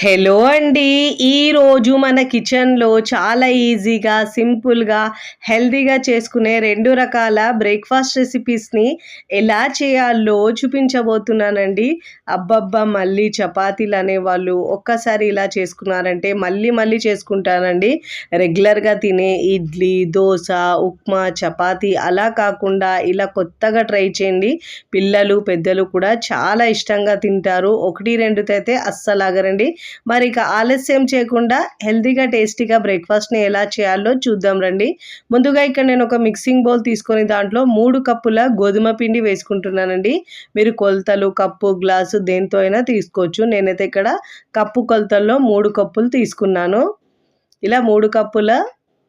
Hello అండి. ఈరోజు మన కిచెన్‌లో చాలా ఈజీగా, సింపుల్‌గా, హెల్తీగా చేసుకునే 2 రకాల బ్రేక్‌ఫాస్ట్ రెసిపీస్‌ని ఎలా చేయాలో చూపించబోతున్నానండి. అబ్బబ్బా! మళ్ళీ చపాతీలనేవాళ్ళు ఒక్కసారి ఇలా చేసుకున్నారంటే మళ్ళీ మళ్ళీ చేసుకుంటారండి. రెగ్యులర్‌గా తినే ఇడ్లీ, దోస, ఉప్మా, చపాతీ అలా కాకుండా ఇలా కొత్తగా ట్రై చేయండి. పిల్లలు, పెద్దలు కూడా చాలా ఇష్టంగా తింటారు. 1, 2 అయితే అస్సలాగరండి. మరి ఇక ఆలస్యం చేయకుండా హెల్తీగా, టేస్టీగా బ్రేక్‌ఫాస్ట్‌ని ఎలా చేయాలో చూద్దాం రండి. ముందుగా ఇక్కడ నేను ఒక మిక్సింగ్ బౌల్ తీసుకొని దాంట్లో 3 కప్పుల గోధుమ పిండి వేసుకుంటున్నానండి. మీరు కొలతలు కప్పు, గ్లాసు దేనితో అయినా తీసుకోవచ్చు. నేనైతే ఇక్కడ కప్పు కొలతల్లో 3 కప్పులు తీసుకున్నాను. ఇలా 3 కప్పుల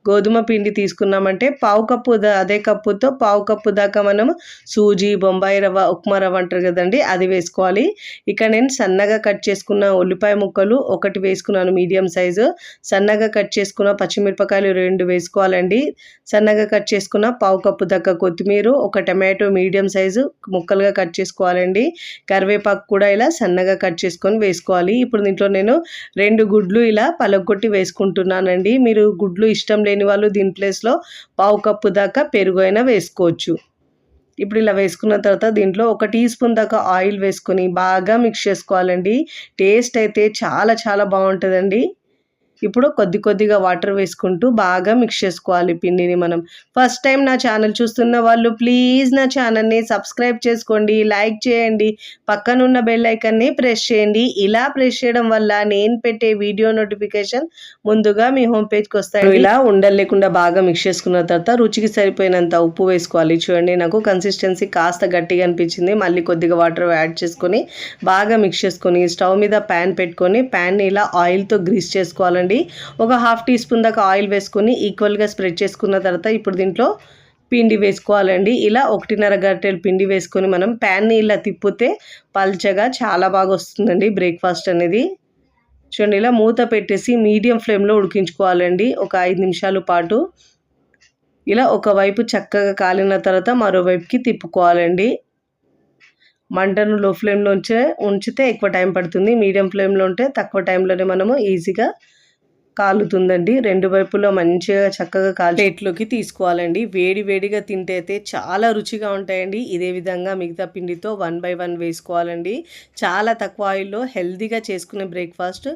గోధుమ పిండి తీసుకున్నామంటే పావు కప్పు అదే కప్పుతో పావు కప్పు దాకా మనం సూజీ, బొంబాయి రవ్వ, ఉప్మా రవ్వ అంటారు కదండీ, అది వేసుకోవాలి. ఇక్కడ నేను సన్నగా కట్ చేసుకున్న ఉల్లిపాయ ముక్కలు ఒకటి వేసుకున్నాను మీడియం సైజు. సన్నగా కట్ చేసుకున్న పచ్చిమిరపకాయలు 2 వేసుకోవాలండి. సన్నగా కట్ చేసుకున్న పావు కప్పు దాకా కొత్తిమీర, ఒక టమాటో మీడియం సైజు ముక్కలుగా కట్ చేసుకోవాలండి. కరివేపాకు కూడా ఇలా సన్నగా కట్ చేసుకొని వేసుకోవాలి. ఇప్పుడు దీంట్లో నేను 2 గుడ్లు ఇలా పలగొట్టి వేసుకుంటున్నానండి. మీరు గుడ్లు ఇష్టం లేని వాళ్ళు దీని ప్లేస్‌లో పావు కప్పు దాకా పెరుగు అయినా వేసుకోవచ్చు. ఇప్పుడు ఇలా వేసుకున్న తర్వాత దీంట్లో ఒక టీ స్పూన్ దాకా ఆయిల్ వేసుకొని బాగా మిక్స్ చేసుకోవాలండి. టేస్ట్ అయితే చాలా చాలా బావుంటదండి. ఇప్పుడు కొద్దిగా వాటర్ వేసుకుంటూ బాగా మిక్స్ చేసుకోవాలి పిండిని మనం. ఫస్ట్ టైం నా ఛానల్ చూస్తున్న వాళ్ళు ప్లీజ్ నా ఛానల్‌ని సబ్స్క్రైబ్ చేసుకోండి, లైక్ చేయండి, పక్కనున్న బెల్ ఐకాన్‌ని ప్రెస్ చేయండి. ఇలా ప్రెస్ చేయడం వల్ల నేను పెట్టే వీడియో నోటిఫికేషన్ ముందుగా మీ హోమ్ పేజ్‌కి వస్తాయి. ఇలా ఉండలు లేకుండా బాగా మిక్స్ చేసుకున్న తర్వాత రుచికి సరిపోయినంత ఉప్పు వేసుకోవాలి. చూడండి, నాకు కన్సిస్టెన్సీ కాస్త గట్టిగా అనిపించింది. మళ్ళీ కొద్దిగా వాటర్ యాడ్ చేసుకొని బాగా మిక్స్ చేసుకొని స్టవ్ మీద ప్యాన్ పెట్టుకొని ప్యాన్‌ని ఇలా ఆయిల్‌తో గ్రీస్ చేసుకోవాలండి. ఒక హాఫ్ టీ స్పూన్ దాకా ఆయిల్ వేసుకొని ఈక్వల్గా స్ప్రెడ్ చేసుకున్న తర్వాత ఇప్పుడు దీంట్లో పిండి వేసుకోవాలండి. ఇలా 1.5 గరిటెలు పిండి వేసుకొని మనం ప్యాన్ని ఇలా తిప్పితే పల్చగా చాలా బాగా వస్తుందండి బ్రేక్ఫాస్ట్ అనేది. చూడండి, ఇలా మూత పెట్టేసి మీడియం ఫ్లేమ్లో ఉడికించుకోవాలండి ఒక 5 నిమిషాల పాటు. ఇలా ఒకవైపు చక్కగా కాలిన తర్వాత మరోవైపుకి తిప్పుకోవాలండి. మంటను లో ఫ్లేమ్లో ఉంచితే ఎక్కువ టైం పడుతుంది. మీడియం ఫ్లేమ్లో ఉంటే తక్కువ టైంలోనే మనము ఈజీగా కాలుతుందండి. 2 వైపులా మంచిగా చక్కగా ప్లేట్లోకి తీసుకోవాలండి. వేడి వేడిగా తింటే అయితే చాలా రుచిగా ఉంటాయండి. ఇదే విధంగా మిగతా పిండితో 1 బై 1 వేసుకోవాలండి. చాలా తక్కువ ఆయిల్లో హెల్తీగా చేసుకునే బ్రేక్ఫాస్ట్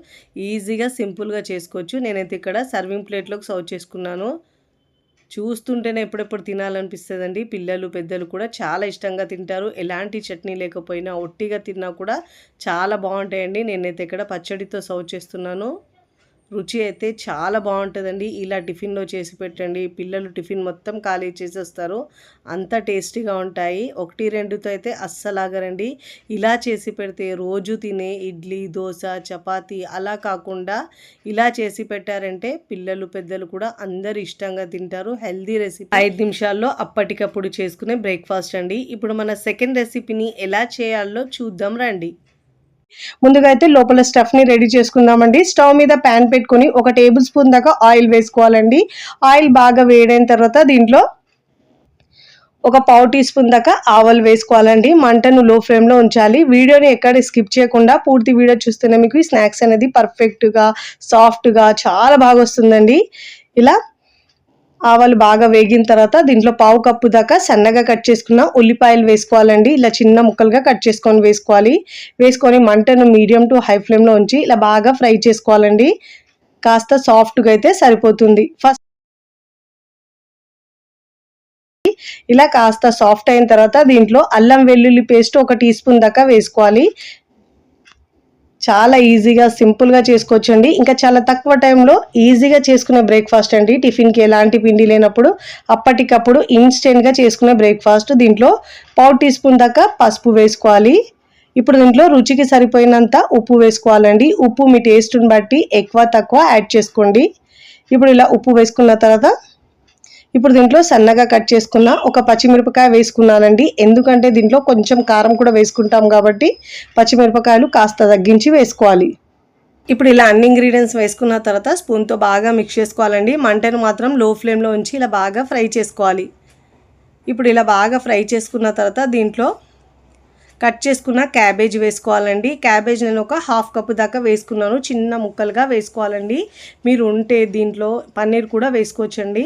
ఈజీగా, సింపుల్గా చేసుకోవచ్చు. నేనైతే ఇక్కడ సర్వింగ్ ప్లేట్లోకి సర్వ్ చేసుకున్నాను. చూస్తుంటేనే ఎప్పుడెప్పుడు తినాలనిపిస్తుందండి. పిల్లలు, పెద్దలు కూడా చాలా ఇష్టంగా తింటారు. ఎలాంటి చట్నీ లేకపోయినా ఒట్టిగా తిన్నా కూడా చాలా బాగుంటాయండి. నేనైతే ఇక్కడ పచ్చడితో సర్వ్ చేస్తున్నాను. రుచి అయితే చాలా బాగుంటుందండి. ఇలా టిఫిన్లో చేసి పెట్టండి, పిల్లలు టిఫిన్ మొత్తం ఖాళీ చేసేస్తారు. అంత టేస్టీగా ఉంటాయి. 1, 2తో అయితే అస్సలాగరండి. ఇలా చేసి పెడితే రోజు తినే ఇడ్లీ, దోశ, చపాతీ అలా కాకుండా ఇలా చేసి పెట్టారంటే పిల్లలు, పెద్దలు కూడా అందరు ఇష్టంగా తింటారు. హెల్దీ రెసిపీ, 5 నిమిషాల్లో అప్పటికప్పుడు చేసుకునే బ్రేక్ఫాస్ట్ అండి. ఇప్పుడు మన సెకండ్ రెసిపీని ఎలా చేయాలో చూద్దాం రండి. ముందుగా అయితే లోపల స్టఫ్ని రెడీ చేసుకుందామండి. స్టవ్ మీద ప్యాన్ పెట్టుకొని 1 టేబుల్ స్పూన్ దాకా ఆయిల్ వేసుకోవాలండి. ఆయిల్ బాగా వేడైన తర్వాత దీంట్లో ఒక పావు టీ స్పూన్ దాకా ఆవాలు వేసుకోవాలండి. మంటను లో ఫ్లేమ్లో ఉంచాలి. వీడియోని ఎక్కడ స్కిప్ చేయకుండా పూర్తి వీడియో చూస్తేనే మీకు ఈ స్నాక్స్ అనేది పర్ఫెక్ట్గా, సాఫ్ట్గా చాలా బాగా వస్తుందండి. ఇలా ఆవాలు బాగా వేగిన తర్వాత దీంట్లో పావు కప్పు దాకా సన్నగా కట్ చేసుకున్న ఉల్లిపాయలు వేసుకోవాలండి. ఇలా చిన్న ముక్కలుగా కట్ చేసుకొని వేసుకొని మంటను మీడియం టు హై ఫ్లేమ్లో ఉంచి ఇలా బాగా ఫ్రై చేసుకోవాలండి. కాస్త సాఫ్ట్గా అయితే సరిపోతుంది. ఫస్ట్ ఇలా కాస్త సాఫ్ట్ అయిన తర్వాత దీంట్లో అల్లం వెల్లుల్లి పేస్ట్ 1 టీ స్పూన్ దాకా వేసుకోవాలి. చాలా ఈజీగా, సింపుల్గా చేసుకోవచ్చండి. ఇంకా చాలా తక్కువ టైంలో ఈజీగా చేసుకునే బ్రేక్ఫాస్ట్ అండి. టిఫిన్కి ఎలాంటి పిండి లేనప్పుడు అప్పటికప్పుడు ఇన్స్టెంట్గా చేసుకునే బ్రేక్ఫాస్ట్. దీంట్లో పావు టీ స్పూన్ దాకా పసుపు వేసుకోవాలి. ఇప్పుడు దీంట్లో రుచికి సరిపోయినంత ఉప్పు వేసుకోవాలండి. ఉప్పు మీ టేస్ట్ని బట్టి ఎక్కువ తక్కువ యాడ్ చేసుకోండి. ఇప్పుడు ఇలా ఉప్పు వేసుకున్న తర్వాత ఇప్పుడు దీంట్లో సన్నగా కట్ చేసుకున్న ఒక పచ్చిమిరపకాయ వేసుకున్నానండి. ఎందుకంటే దీంట్లో కొంచెం కారం కూడా వేసుకుంటాం కాబట్టి పచ్చిమిరపకాయలు కాస్త తగ్గించి వేసుకోవాలి. ఇప్పుడు ఇలా అన్ని ఇంగ్రీడియంట్స్ వేసుకున్న తర్వాత స్పూన్తో బాగా మిక్స్ చేసుకోవాలండి. మంటను మాత్రం లో ఫ్లేమ్లో ఉంచి ఇలా బాగా ఫ్రై చేసుకోవాలి. ఇప్పుడు ఇలా బాగా ఫ్రై చేసుకున్న తర్వాత దీంట్లో కట్ చేసుకున్న క్యాబేజ్ వేసుకోవాలండి. క్యాబేజ్ నేను ఒక హాఫ్ కప్ దాకా వేసుకున్నాను. చిన్న ముక్కలుగా వేసుకోవాలండి. మీరు ఉంటే దీంట్లో పన్నీర్ కూడా వేసుకోవచ్చండి.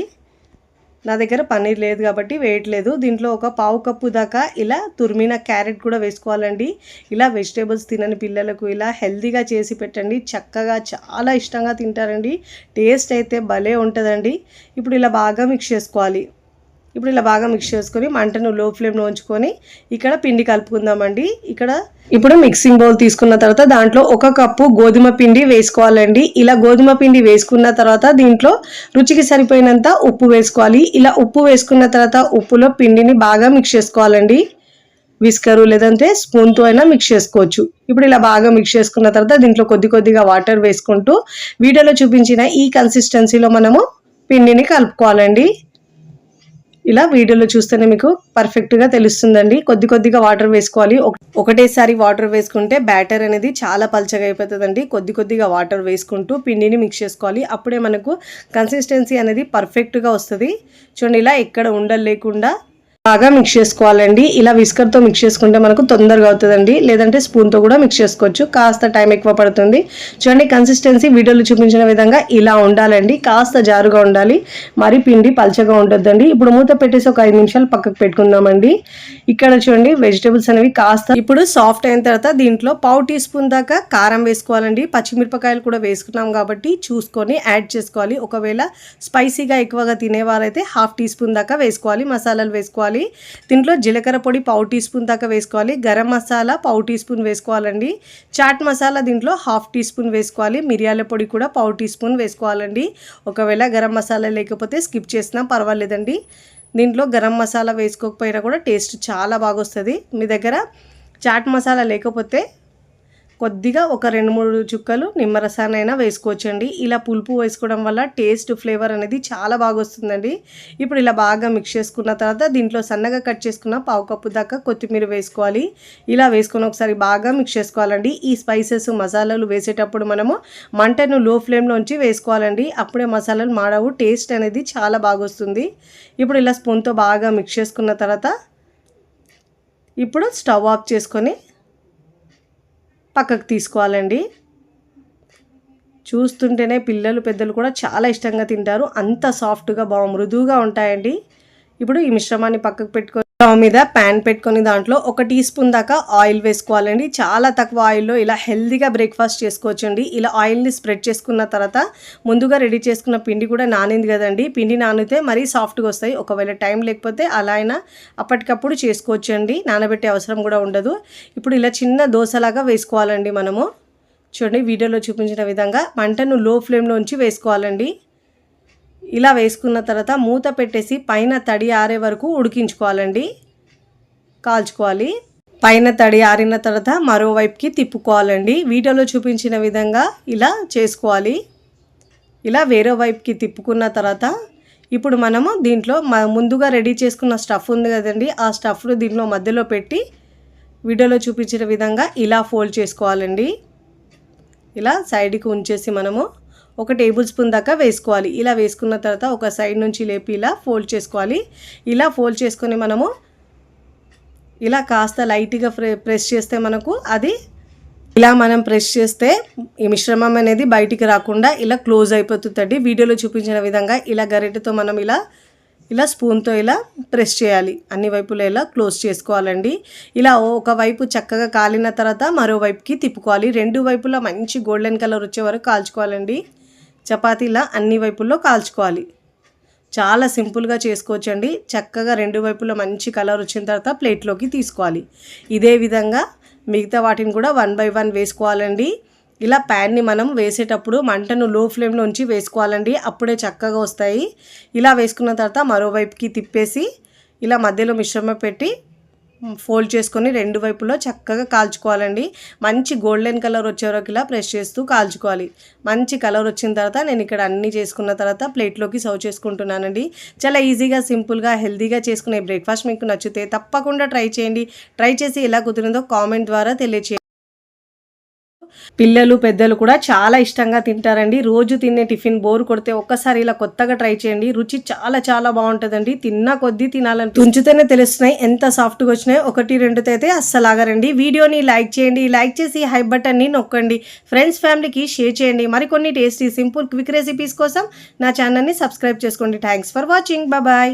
నా దగ్గర పన్నీర్ లేదు కాబట్టి వేయట్లేదు. దీంట్లో ఒక పావు కప్పు దాకా ఇలా తురిమిన క్యారెట్ కూడా వేసుకోవాలండి. ఇలా వెజిటేబుల్స్ తినని పిల్లలకు ఇలా హెల్తీగా చేసి పెట్టండి. చక్కగా చాలా ఇష్టంగా తింటారండి. టేస్ట్ అయితే భలే ఉంటుందండి. ఇప్పుడు ఇలా బాగా మిక్స్ చేసుకోవాలి. మిక్స్ చేసుకొని మంటను లో ఫ్లేమ్లో ఉంచుకొని ఇక్కడ పిండి కలుపుకుందామండి. ఇప్పుడు మిక్సింగ్ బౌల్ తీసుకున్న తర్వాత దాంట్లో 1 కప్పు గోధుమ పిండి వేసుకోవాలండి. ఇలా గోధుమ పిండి వేసుకున్న తర్వాత దీంట్లో రుచికి సరిపోయినంత ఉప్పు వేసుకోవాలి. ఇలా ఉప్పు వేసుకున్న తర్వాత ఉప్పులో పిండిని బాగా మిక్స్ చేసుకోవాలండి. విస్కరు లేదంటే స్పూన్తో అయినా మిక్స్ చేసుకోవచ్చు. ఇప్పుడు ఇలా బాగా మిక్స్ చేసుకున్న తర్వాత దీంట్లో కొద్దిగా వాటర్ వేసుకుంటూ వీడియోలో చూపించిన ఈ కన్సిస్టెన్సీలో మనము పిండిని కలుపుకోవాలండి. ఇలా వీడియోలో చూస్తేనే మీకు పర్ఫెక్ట్గా తెలుస్తుందండి. కొద్దిగా వాటర్ వేసుకోవాలి. ఒకటేసారి వాటర్ వేసుకుంటే బ్యాటర్ అనేది చాలా పల్చగా అయిపోతుందండి. కొద్దిగా వాటర్ వేసుకుంటూ పిండిని మిక్స్ చేసుకోవాలి. అప్పుడే మనకు కన్సిస్టెన్సీ అనేది పర్ఫెక్ట్గా వస్తుంది. చూడండి, ఇలా ఎక్కడ ఉండలు లేకుండా బాగా మిక్స్ చేసుకోవాలండి. ఇలా విస్కర్తో మిక్స్ చేసుకుంటే మనకు తొందరగా అవుతుందండి. లేదంటే స్పూన్తో కూడా మిక్స్ చేసుకోవచ్చు. కాస్త టైం ఎక్కువ పడుతుంది. చూడండి, కన్సిస్టెన్సీ వీడియోలో చూపించిన విధంగా ఇలా ఉండాలండి. కాస్త జారుగా ఉండాలి, మరి పిండి పల్చగా ఉండొద్దండి. ఇప్పుడు మూత పెట్టేసి ఒక 5 నిమిషాలు పక్కకు పెట్టుకుందామండి. ఇక్కడ చూడండి, వెజిటేబుల్స్ అనేవి కాస్త ఇప్పుడు సాఫ్ట్ అయిన తర్వాత దీంట్లో పావు టీ స్పూన్ దాకా కారం వేసుకోవాలండి. పచ్చిమిరపకాయలు కూడా వేసుకున్నాం కాబట్టి చూసుకొని యాడ్ చేసుకోవాలి. ఒకవేళ స్పైసీగా ఎక్కువగా తినేవారైతే హాఫ్ టీ స్పూన్ దాకా వేసుకోవాలి. మసాలాలు వేసుకోవాలి. దీంట్లో జీలకర్ర పొడి పావు టీ స్పూన్ దాకా వేసుకోవాలి. గరం మసాలా పావు టీ స్పూన్ వేసుకోవాలండి. చాట్ మసాలా దీంట్లో హాఫ్ టీ స్పూన్ వేసుకోవాలి. మిరియాల పొడి కూడా పావు టీ స్పూన్ వేసుకోవాలండి. ఒకవేళ గరం మసాలా లేకపోతే స్కిప్ చేసినా పర్వాలేదండి. దీంట్లో గరం మసాలా వేసుకోకపోయినా కూడా టేస్ట్ చాలా బాగా వస్తుంది. మీ దగ్గర చాట్ మసాలా లేకపోతే కొద్దిగా ఒక 2-3 చుక్కలు నిమ్మరసానైనా వేసుకోవచ్చండి. ఇలా పులుపు వేసుకోవడం వల్ల టేస్ట్ ఫ్లేవర్ అనేది చాలా బాగా వస్తుందండి. ఇప్పుడు ఇలా బాగా మిక్స్ చేసుకున్న తర్వాత దీంట్లో సన్నగా కట్ చేసుకున్న పావు కప్పు దాకా కొత్తిమీర వేసుకోవాలి. ఇలా వేసుకొని ఒకసారి బాగా మిక్స్ చేసుకోవాలండి. ఈ స్పైసెస్ మసాలాలు వేసేటప్పుడు మనము మంటను లో ఫ్లేమ్లో ఉంచి వేసుకోవాలండి. అప్పుడే మసాలాలు మాడవు, టేస్ట్ అనేది చాలా బాగా వస్తుంది. ఇప్పుడు ఇలా స్పూన్తో బాగా మిక్స్ చేసుకున్న తర్వాత ఇప్పుడు స్టవ్ ఆఫ్ చేసుకొని పక్కకు తీసుకోవాలండి. చూస్తుంటేనే పిల్లలు పెద్దలు కూడా చాలా ఇష్టంగా తింటారు. అంత సాఫ్ట్గా మృదువుగా ఉంటాయండి. ఇప్పుడు ఈ మిశ్రమాన్ని పక్కకు పెట్టుకొని స్టవ్ మీద ప్యాన్ పెట్టుకొని దాంట్లో 1 టీ స్పూన్ దాకా ఆయిల్ వేసుకోవాలండి. చాలా తక్కువ ఆయిల్లో ఇలా హెల్తీగా బ్రేక్ఫాస్ట్ చేసుకోవచ్చండి. ఇలా ఆయిల్ని స్ప్రెడ్ చేసుకున్న తర్వాత ముందుగా రెడీ చేసుకున్న పిండి కూడా నానింది కదండి. పిండి నానితే మరీ సాఫ్ట్గా వస్తాయి. ఒకవేళ టైం లేకపోతే అలా అయినా అప్పటికప్పుడు చేసుకోవచ్చండి. నానబెట్టే అవసరం కూడా ఉండదు. ఇప్పుడు ఇలా చిన్న దోశలాగా వేసుకోవాలండి మనము. చూడండి, వీడియోలో చూపించిన విధంగా మంటను లో ఫ్లేమ్లో ఉంచి వేసుకోవాలండి. ఇలా వేసుకున్న తర్వాత మూత పెట్టేసి పైన తడి ఆరే వరకు ఉడికించుకోవాలండి, కాల్చుకోవాలి. పైన తడి ఆరిన తర్వాత మరోవైపుకి తిప్పుకోవాలండి. వీడియోలో చూపించిన విధంగా ఇలా చేసుకోవాలి. ఇలా వేరే వైపుకి తిప్పుకున్న తర్వాత ఇప్పుడు మనము దీంట్లో ముందుగా రెడీ చేసుకున్న స్టఫ్ ఉంది కదండి, ఆ స్టఫ్ను దీంట్లో మధ్యలో పెట్టి వీడియోలో చూపించిన విధంగా ఇలా ఫోల్డ్ చేసుకోవాలండి. ఇలా సైడ్కి ఉంచేసి మనము 1 టేబుల్ స్పూన్ దాకా వేసుకోవాలి. ఇలా వేసుకున్న తర్వాత ఒక సైడ్ నుంచి లేపి ఇలా ఫోల్డ్ చేసుకోవాలి. ఇలా ఫోల్డ్ చేసుకొని మనము ఇలా కాస్త లైట్గా ప్రెస్ చేస్తే మనకు అది ఇలా మనం ప్రెస్ చేస్తే ఈ మిశ్రమం అనేది బయటికి రాకుండా ఇలా క్లోజ్ అయిపోతుందండి. వీడియోలో చూపించిన విధంగా ఇలా గరిటెతో మనం ఇలా స్పూన్తో ఇలా ప్రెస్ చేయాలి. అన్ని వైపులో ఇలా క్లోజ్ చేసుకోవాలండి. ఇలా ఒకవైపు చక్కగా కాలిన తర్వాత మరోవైపుకి తిప్పుకోవాలి. 2 వైపులా మంచి గోల్డెన్ కలర్ వచ్చే వరకు కాల్చుకోవాలండి. చపాతీలా అన్ని వైపుల్లో కాల్చుకోవాలి. చాలా సింపుల్గా చేసుకోవచ్చండి. చక్కగా 2 వైపులా మంచి కలర్ వచ్చిన తర్వాత ప్లేట్లోకి తీసుకోవాలి. ఇదే విధంగా మిగతా వాటిని కూడా 1 బై 1 వేసుకోవాలండి. ఇలా ప్యాన్ని మనం వేసేటప్పుడు మంటను లో ఫ్లేమ్లో ఉంచి వేసుకోవాలండి. అప్పుడే చక్కగా వస్తాయి. ఇలా వేసుకున్న తర్వాత మరోవైపుకి తిప్పేసి ఇలా మధ్యలో మిశ్రమం పెట్టి ఫోల్డ్ చేసుకొని 2 వైపులో చక్కగా కాల్చుకోవాలండి. మంచి గోల్డెన్ కలర్ వచ్చే వరకు ఇలా ప్రెస్ చేస్తూ కాల్చుకోవాలి. మంచి కలర్ వచ్చిన తర్వాత నేను ఇక్కడ అన్నీ చేసుకున్న తర్వాత ప్లేట్లోకి సర్వ్ చేసుకుంటున్నానండి. చాలా ఈజీగా, సింపుల్గా, హెల్తీగా చేసుకునే బ్రేక్ఫాస్ట్ మీకు నచ్చితే తప్పకుండా ట్రై చేయండి. ట్రై చేసి ఎలా కుదిరిందో కామెంట్ ద్వారా తెలియచేయండి. పిల్లలు పెద్దలు కూడా చాలా ఇష్టంగా తింటారండి. రోజు తినే టిఫిన్ బోర్ కొడితే ఒక్కసారి ఇలా కొత్తగా ట్రై చేయండి. రుచి చాలా చాలా బాగుంటుందండి. తిన్న కొద్దీ తినాలని తుంచితేనే తెలుస్తున్నాయి ఎంత సాఫ్ట్గా వచ్చినాయి. 1-2 అయితే అస్సలాగరండి. వీడియోని లైక్ చేయండి. లైక్ చేసి హై బటన్ని నొక్కండి. ఫ్రెండ్స్ ఫ్యామిలీకి షేర్ చేయండి. మరికొన్ని టేస్టీ సింపుల్ క్విక్ రెసిపీస్ కోసం నా ఛానల్ని సబ్స్క్రైబ్ చేసుకోండి. Thanks for watching. బాయ్.